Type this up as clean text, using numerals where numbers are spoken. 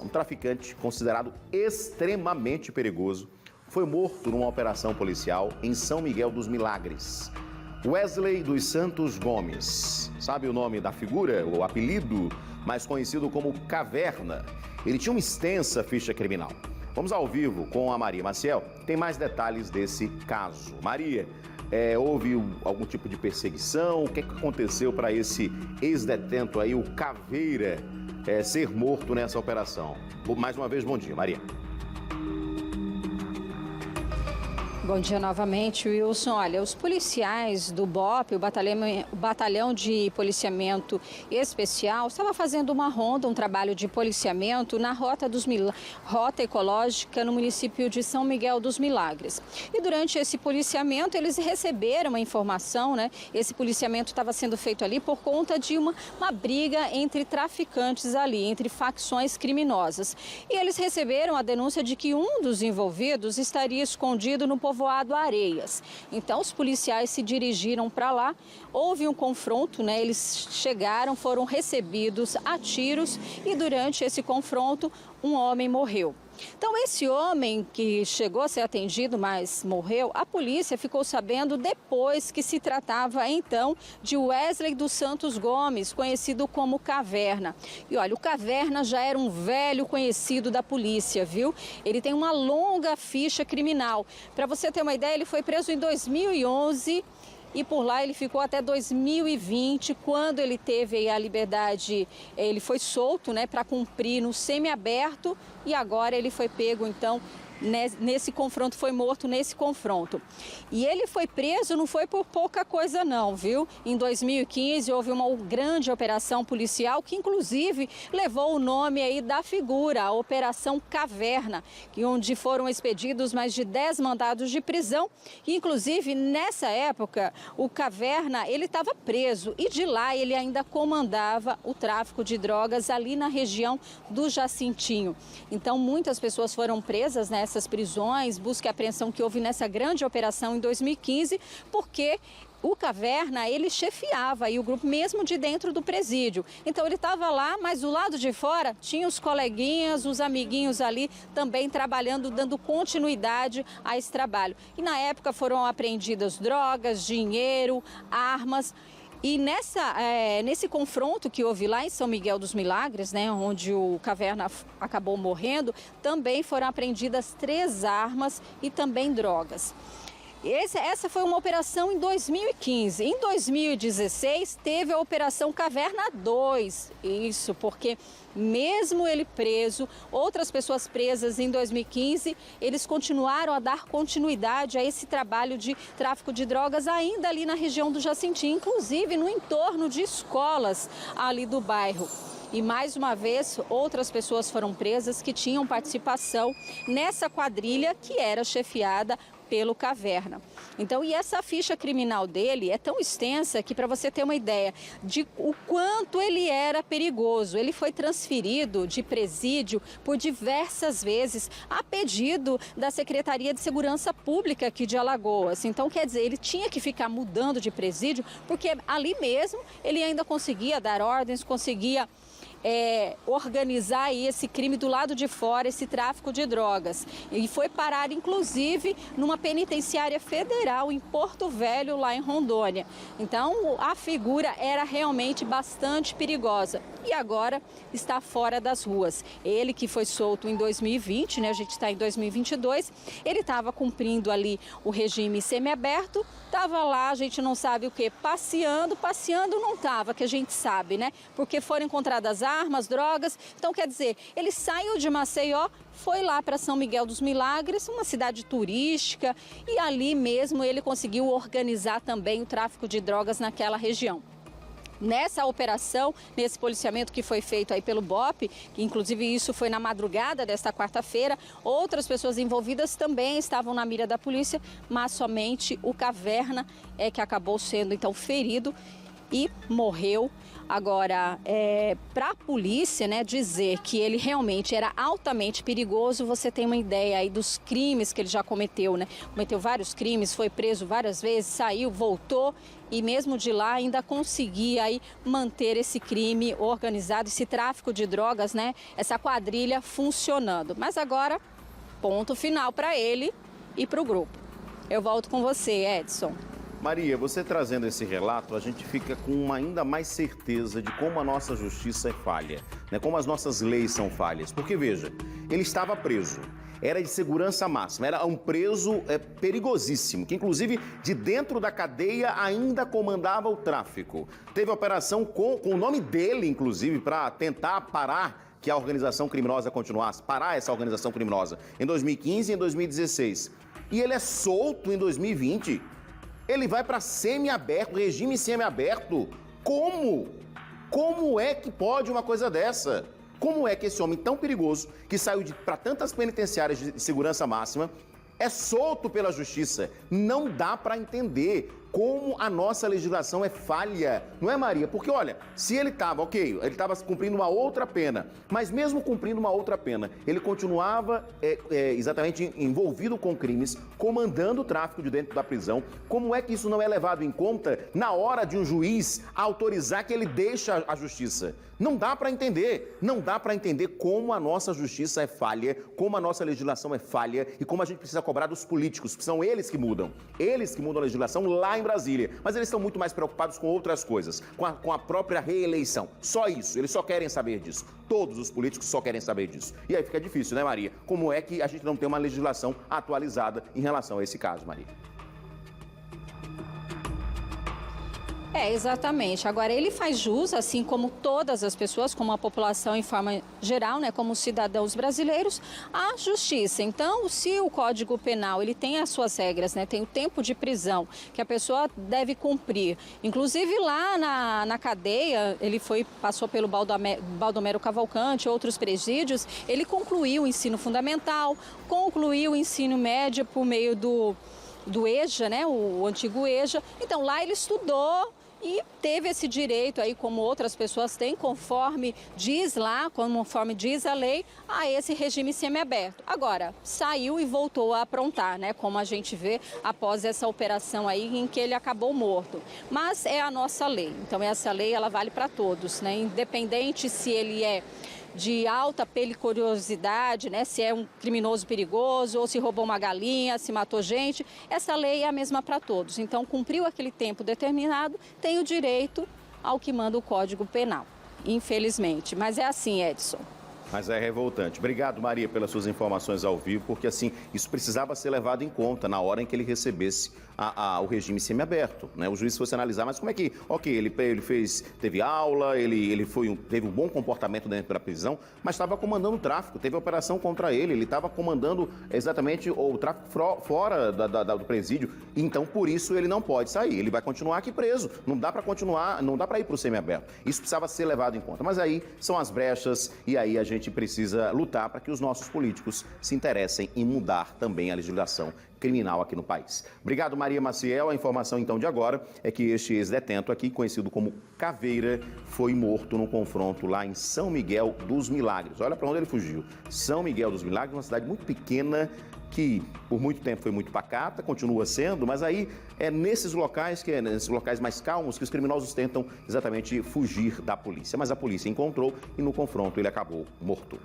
Um traficante considerado extremamente perigoso foi morto numa operação policial em São Miguel dos Milagres. Wesley dos Santos Gomes. Sabe o nome da figura, o apelido mais conhecido como Caverna? Ele tinha uma extensa ficha criminal. Vamos ao vivo com a Maria Maciel, que tem mais detalhes desse caso. Maria, houve algum tipo de perseguição? O que aconteceu para esse ex-detento aí, o Caveira, ser morto nessa operação? Mais uma vez, bom dia, Maria. Bom dia novamente, Wilson. Olha, os policiais do BOP, o Batalhão de Policiamento Especial, estava fazendo uma ronda, um trabalho de policiamento na Rota Ecológica no município de São Miguel dos Milagres. E durante esse policiamento, eles receberam uma informação, né? Esse policiamento estava sendo feito ali por conta de uma briga entre traficantes ali, entre facções criminosas. E eles receberam a denúncia de que um dos envolvidos estaria escondido no povoado Areias. Então, os policiais se dirigiram para lá, houve um confronto, né? Eles chegaram, foram recebidos a tiros e durante esse confronto, um homem morreu. Então, esse homem que chegou a ser atendido, mas morreu, a polícia ficou sabendo depois que se tratava, então, de Wesley dos Santos Gomes, conhecido como Caverna. E olha, o Caverna já era um velho conhecido da polícia, viu? Ele tem uma longa ficha criminal. Para você ter uma ideia, ele foi preso em 2011 e por lá ele ficou até 2020, quando ele teve aí a liberdade, ele foi solto, né, para cumprir no semiaberto e agora ele foi pego, então, nesse confronto, foi morto nesse confronto. E ele foi preso, não foi por pouca coisa não, viu? Em 2015 houve uma grande operação policial que inclusive levou o nome aí da figura, a Operação Caverna, onde foram expedidos mais de 10 mandados de prisão. E inclusive nessa época o Caverna, ele estava preso e de lá ele ainda comandava o tráfico de drogas ali na região do Jacintinho. Então muitas pessoas foram presas nessas prisões, busca e apreensão que houve nessa grande operação em 2015, porque o Caverna, ele chefiava aí o grupo mesmo de dentro do presídio. Então ele estava lá, mas do lado de fora tinha os coleguinhas, os amiguinhos ali também trabalhando, dando continuidade a esse trabalho. E na época foram apreendidas drogas, dinheiro, armas. E nesse confronto que houve lá em São Miguel dos Milagres, né, onde o Caverna acabou morrendo, também foram apreendidas 3 armas e também drogas. Essa foi uma operação em 2015. Em 2016, teve a Operação Caverna 2. Isso porque, mesmo ele preso, outras pessoas presas em 2015, eles continuaram a dar continuidade a esse trabalho de tráfico de drogas ainda ali na região do Jacintinho, inclusive no entorno de escolas ali do bairro. E mais uma vez, outras pessoas foram presas que tinham participação nessa quadrilha que era chefiada pelo Caverna. Então, e essa ficha criminal dele é tão extensa que, para você ter uma ideia de o quanto ele era perigoso, ele foi transferido de presídio por diversas vezes a pedido da Secretaria de Segurança Pública aqui de Alagoas. Então, quer dizer, ele tinha que ficar mudando de presídio, porque ali mesmo ele ainda conseguia dar ordens, conseguia organizar aí esse crime do lado de fora, esse tráfico de drogas. E foi parar, inclusive, numa penitenciária federal em Porto Velho, lá em Rondônia. Então, a figura era realmente bastante perigosa. E agora está fora das ruas. Ele que foi solto em 2020, né? A gente está em 2022, ele estava cumprindo ali o regime semiaberto, estava lá, a gente não sabe o que, passeando não estava, que a gente sabe, né? Porque foram encontradas armas, drogas. Então, quer dizer, ele saiu de Maceió, foi lá para São Miguel dos Milagres, uma cidade turística, e ali mesmo ele conseguiu organizar também o tráfico de drogas naquela região. Nessa operação, nesse policiamento que foi feito aí pelo BOP, que inclusive isso foi na madrugada desta quarta-feira, outras pessoas envolvidas também estavam na mira da polícia, mas somente o Caverna é que acabou sendo então ferido. e morreu. Agora, para a polícia, né, dizer que ele realmente era altamente perigoso, você tem uma ideia aí dos crimes que ele já cometeu, né? Cometeu vários crimes, foi preso várias vezes, saiu, voltou e mesmo de lá ainda conseguia aí manter esse crime organizado, esse tráfico de drogas, né? Essa quadrilha funcionando. Mas agora, ponto final para ele e para o grupo. Eu volto com você, Edson. Maria, você trazendo esse relato, a gente fica com ainda mais certeza de como a nossa justiça é falha, né? Como as nossas leis são falhas. Porque, veja, ele estava preso, era de segurança máxima, era um preso perigosíssimo, que inclusive de dentro da cadeia ainda comandava o tráfico. Teve operação com o nome dele, inclusive, para tentar parar que a organização criminosa continuasse, parar essa organização criminosa, em 2015 e em 2016. E ele é solto em 2020. Ele vai para semiaberto, regime semiaberto. Como? Como é que pode uma coisa dessa? Como é que esse homem tão perigoso, que saiu para tantas penitenciárias de segurança máxima, é solto pela justiça? Não dá para entender como a nossa legislação é falha, não é, Maria? Porque, olha, se ele estava, ele estava cumprindo uma outra pena, mas mesmo cumprindo uma outra pena, ele continuava exatamente envolvido com crimes, comandando o tráfico de dentro da prisão. Como é que isso não é levado em conta na hora de um juiz autorizar que ele deixe a justiça? Não dá para entender, não dá para entender como a nossa justiça é falha, como a nossa legislação é falha e como a gente precisa cobrar dos políticos, que são eles que mudam a legislação lá em Brasília, mas eles estão muito mais preocupados com outras coisas, com a própria reeleição. Só isso, eles só querem saber disso. Todos os políticos só querem saber disso. E aí fica difícil, né, Maria? Como é que a gente não tem uma legislação atualizada em relação a esse caso, Maria? Exatamente. Agora, ele faz jus, assim como todas as pessoas, como a população em forma geral, né, como os cidadãos brasileiros, à justiça. Então, se o Código Penal ele tem as suas regras, né, tem o tempo de prisão que a pessoa deve cumprir. Inclusive, lá na cadeia, ele passou pelo Baldomero Cavalcante, outros presídios, ele concluiu o ensino fundamental, concluiu o ensino médio por meio do EJA, né, o antigo EJA. Então, lá ele estudou e teve esse direito aí, como outras pessoas têm, conforme diz lá, conforme diz a lei, a esse regime semiaberto. Agora, saiu e voltou a aprontar, né? Como a gente vê após essa operação aí em que ele acabou morto. Mas é a nossa lei. Então, essa lei, ela vale para todos, né? Independente se ele é de alta periculosidade, né? Se é um criminoso perigoso ou se roubou uma galinha, se matou gente, essa lei é a mesma para todos. Então, cumpriu aquele tempo determinado, tem o direito ao que manda o Código Penal, infelizmente. Mas é assim, Edson. Mas é revoltante. Obrigado, Maria, pelas suas informações ao vivo, porque assim, isso precisava ser levado em conta na hora em que ele recebesse o regime semiaberto, né? O juiz fosse analisar, mas como é que, ele teve aula, teve um bom comportamento dentro da prisão, mas estava comandando o tráfico, teve operação contra ele estava comandando exatamente o tráfico fora do presídio, então por isso ele não pode sair, ele vai continuar aqui preso, não dá para continuar, não dá para ir para o semiaberto. Isso precisava ser levado em conta, mas aí são as brechas e aí a gente precisa lutar para que os nossos políticos se interessem em mudar também a legislação criminal aqui no país. Obrigado, Maria Maciel. A informação, então, de agora é que este ex-detento aqui, conhecido como Caveira, foi morto num confronto lá em São Miguel dos Milagres. Olha para onde ele fugiu. São Miguel dos Milagres, uma cidade muito pequena, que por muito tempo foi muito pacata, continua sendo, mas aí é nesses locais, nesses locais mais calmos, que os criminosos tentam exatamente fugir da polícia. Mas a polícia encontrou e no confronto ele acabou morto.